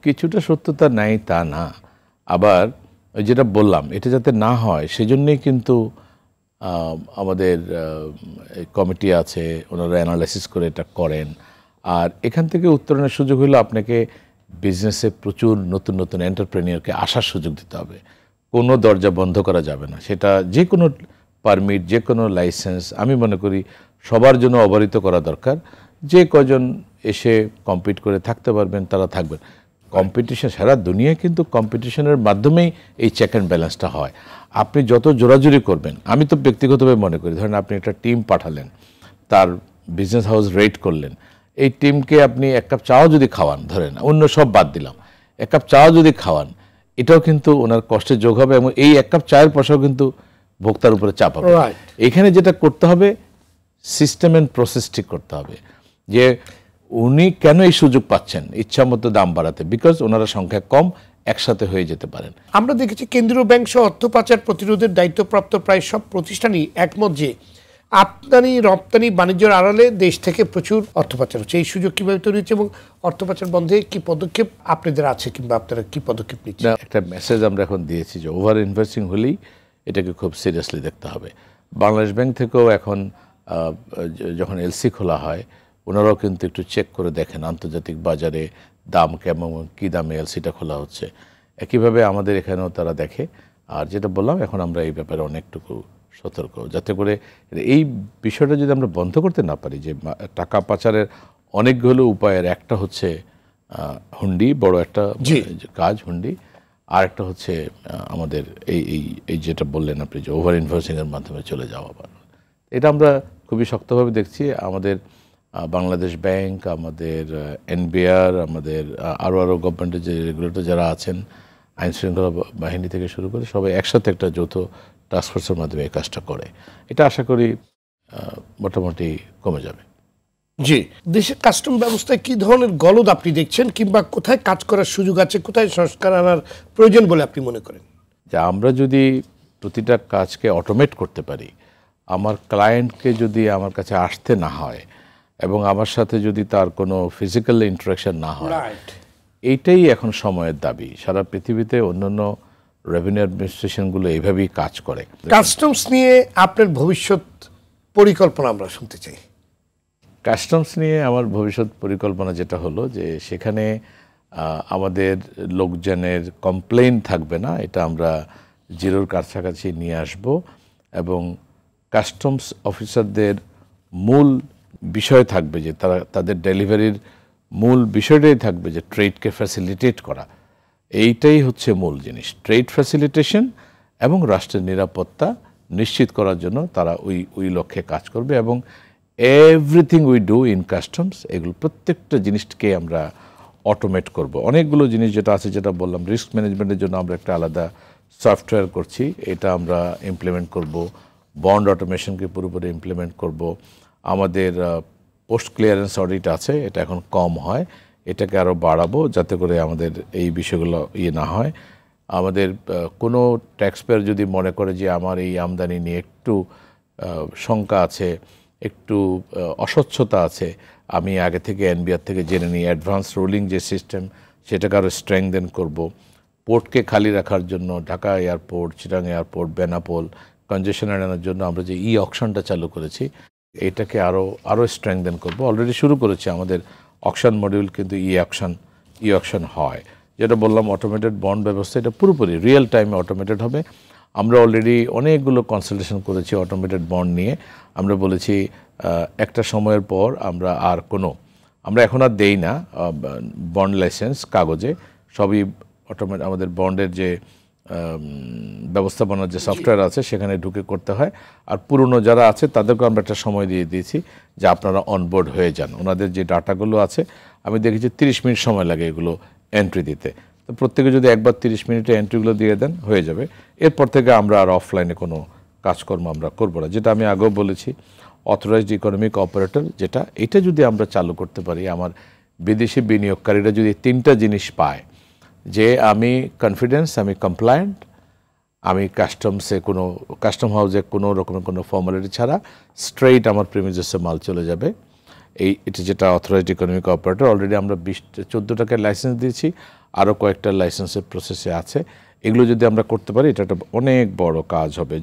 কিছুটা সত্যতা নাই তা না, আবার ওই যেটা বললাম এটা যাতে না হয় সেজন্যই কিন্তু আমাদের কমিটি আছে, ওনারা অ্যানালাইসিস করে এটা করেন। আর এখান থেকে উত্তরণের সুযোগ হলো আপনাকে বিজনেসে প্রচুর নতুন নতুন এন্টারপ্রেনিয়রকে আসার সুযোগ দিতে হবে। কোনো দরজা বন্ধ করা যাবে না, সেটা যে কোনো পারমিট, যে কোনো লাইসেন্স আমি মনে করি সবার জন্য অবহিত করা দরকার। যে কজন এসে কম্পিট করে থাকতে পারবেন তারা থাকবেন। কম্পিটিশন সারা দুনিয়ায় কিন্তু কম্পিটিশনের মাধ্যমেই এই চেক অ্যান্ড ব্যালেন্সটা হয়। আপনি যত জোরাজুরি করবেন, আমি তো ব্যক্তিগতভাবে মনে করি ধরেন আপনি একটা টিম পাঠালেন, তার বিজনেস হাউস রেট করলেন, এই টিমকে আপনি এক কাপ চাও যদি খাওয়ান, ধরেন অন্য সব বাদ দিলাম, এক কাপ চাও যদি খাওয়ান, এটাও কিন্তু ওনার কষ্টের যোগ হবে এবং এই এক কাপ চায়ের পয়সাও কিন্তু ভোক্তার উপরে চাপ হবে। এখানে যেটা করতে হবে সিস্টেম অ্যান্ড প্রসেস ঠিক করতে হবে যে উনি কেন এই সুযোগ পাচ্ছেন ইচ্ছা মতো দাম বাড়াতে, বিকজ ওনারা সংখ্যা কম, একসাথে হয়ে যেতে পারেন। আমরা দেখেছি কেন্দ্রীয় ব্যাংক সহ অর্থ পাচার প্রতিরোধের দায়িত্বপ্রাপ্ত প্রায় সব প্রতিষ্ঠানই একমত যে আমদানি রপ্তানি বাণিজ্যের আড়ালে দেশ থেকে প্রচুর অর্থ পাচার হচ্ছে। এই সুযোগ কীভাবে তৈরি হচ্ছে এবং অর্থ পাচার বন্ধে কী পদক্ষেপ আপনাদের আছে কিংবা আপনারা কী পদক্ষেপ নিচ্ছেন? একটা মেসেজ আমরা এখন দিয়েছি যে ওভার ইনভেস্টিং হলেই এটাকে খুব সিরিয়াসলি দেখতে হবে। বাংলাদেশ ব্যাংক থেকেও এখন যখন এলসি খোলা হয় ওনারাও কিন্তু একটু চেক করে দেখেন আন্তর্জাতিক বাজারে দাম কেমন, কী দামে এলসিটা খোলা হচ্ছে। একইভাবে আমাদের এখানেও তারা দেখে। আর যেটা বললাম এখন আমরা এই ব্যাপারে অনেকটুকু সতর্ক, যাতে করে এই বিষয়টা যদি আমরা বন্ধ করতে না পারি, যে টাকা পাচারের অনেকগুলো উপায়ের একটা হচ্ছে হুন্ডি, বড় একটা কাজ হুন্ডি, আর একটা হচ্ছে আমাদের এই যেটা বললেন আপনি যে ওভার ইনভয়েসিংয়ের মাধ্যমে চলে যাওয়া। এটা আমরা খুবই শক্তভাবে দেখছি। আমাদের বাংলাদেশ ব্যাংক, আমাদের এনবিআর, আমাদের আরও গভর্নমেন্টের যে রেগুলেটর যারা আছেন, আইন শৃঙ্খলা বাহিনী থেকে শুরু করে সবাই একসাথে একটা যৌথ টাস্কফোর্সের মাধ্যমে এই কাজটা করে। এটা আশা করি মোটামুটি কমে যাবে। জি, দেশের কাস্টম ব্যবস্থায় কী ধরনের গলদ আপনি দেখছেন কিংবা কোথায় কাজ করার সুযোগ আছে, কোথায় সংস্কার আনার প্রয়োজন বলে আপনি মনে করেন? যে আমরা যদি প্রতিটা কাজকে অটোমেট করতে পারি, আমার ক্লায়েন্টকে যদি আমার কাছে আসতে না হয় এবং আমার সাথে যদি তার কোনো ফিজিক্যাল ইন্টারাকশন না হয়, এইটাই এখন সময়ের দাবি। সারা পৃথিবীতে অন্যান্য রেভিনিউ অ্যাডমিনিস্ট্রেশনগুলো এইভাবেই কাজ করে। কাস্টমস নিয়ে আপনার ভবিষ্যৎ পরিকল্পনা আমরা শুনতে চাই। কাস্টমস নিয়ে আমার ভবিষ্যৎ পরিকল্পনা যেটা হলো যে সেখানে আমাদের লোকজনের কমপ্লেইন থাকবে না, এটা আমরা জিরোর কাছাকাছি নিয়ে আসব এবং কাস্টমস অফিসারদের মূল বিষয় থাকবে যে তাদের ডেলিভারির মূল বিষয়টাই থাকবে যে ট্রেডকে ফ্যাসিলিটেট করা। এইটাই হচ্ছে মূল জিনিস, ট্রেড ফ্যাসিলিটেশন এবং রাষ্ট্রের নিরাপত্তা নিশ্চিত করার জন্য তারা ওই লক্ষ্যে কাজ করবে। এবং everything we do in customs, এগুলো প্রত্যেকটা জিনিসকে আমরা অটোমেট করব। অনেকগুলো জিনিস যেটা আছে, যেটা বললাম, রিস্ক ম্যানেজমেন্টের জন্য আমরা একটা আলাদা সফটওয়্যার করছি, এটা আমরা ইমপ্লিমেন্ট করব। বন্ড অটোমেশনকে পুরোপুরি ইমপ্লিমেন্ট করব। আমাদের পোস্ট ক্লিয়ারেন্স অডিট আছে, এটা এখন কম হয়, এটাকে আরও বাড়াবো যাতে করে আমাদের এই বিষয়গুলো না হয়। আমাদের কোনো ট্যাক্স পেয়ার যদি মনে করে যে আমার এই আমদানি নিয়ে একটু শঙ্কা আছে, একটু অস্বচ্ছতা আছে, আমি আগে থেকে এনবিআর থেকে জেনে নিই। অ্যাডভান্স রুলিং যে সিস্টেম, সেটাকে আরও স্ট্রেংথেন করব। পোর্টকে খালি রাখার জন্য ঢাকা এয়ারপোর্ট, চিটাং এয়ারপোর্ট, বেনাপোল কনজেশন এড়ানোর জন্য আমরা যে অকশনটা চালু করেছি, এটাকে আরও স্ট্রেংথেন করব। অলরেডি শুরু করেছি আমাদের অকশন মডিউল, কিন্তু অকশন হয়। যেটা বললাম অটোমেটেড বন্ড ব্যবস্থা, এটা পুরোপুরি রিয়েল টাইমে অটোমেটেড হবে। আমরা অলরেডি অনেকগুলো কনসালটেশন করেছি অটোমেটেড বন্ড নিয়ে। আমরা বলেছি একটা সময়ের পর আমরা এখন আর দেই না বন্ড লাইসেন্স কাগজে, সবই আমাদের বন্ডের যে ব্যবস্থাপনার যে সফটওয়্যার আছে সেখানে ঢুকে করতে হয়। আর পুরনো যারা আছে তাদেরকে আমরা একটা সময় দিয়ে দিয়েছি যে আপনারা অনবোর্ড হয়ে যান। ওনাদের যে ডাটাগুলো আছে আমি দেখেছি 30 মিনিট সময় লাগে এগুলো এন্ট্রি দিতে। তো প্রত্যেকে যদি একবার 30 মিনিটে এন্ট্রিগুলো দিয়ে দেন হয়ে যাবে। এরপর থেকে আমরা আর অফলাইনে কোনো কাজকর্ম আমরা করবো না। যেটা আমি আগেও বলেছি, অথরাইজড ইকোনমিক অপারেটর যেটা, এটা যদি আমরা চালু করতে পারি, আমার বিদেশি বিনিয়োগকারীরা যদি 3টা জিনিস পায়, যে আমি কনফিডেন্স, আমি কমপ্লায়েন্ট, আমি কাস্টম হাউসে কোনো রকমের কোনো ফর্মালিটি ছাড়া স্ট্রেইট আমার প্রিমিজেসে মাল চলে যাবে, এটা যেটা অথরাইজড ইকোনমিক অপারেটর, অলরেডি আমরা 14টাকে লাইসেন্স দিয়েছি, আরও কয়েকটা লাইসেন্সের প্রসেসে আছে। এগুলো যদি আমরা করতে পারি এটা একটা অনেক বড় কাজ হবে।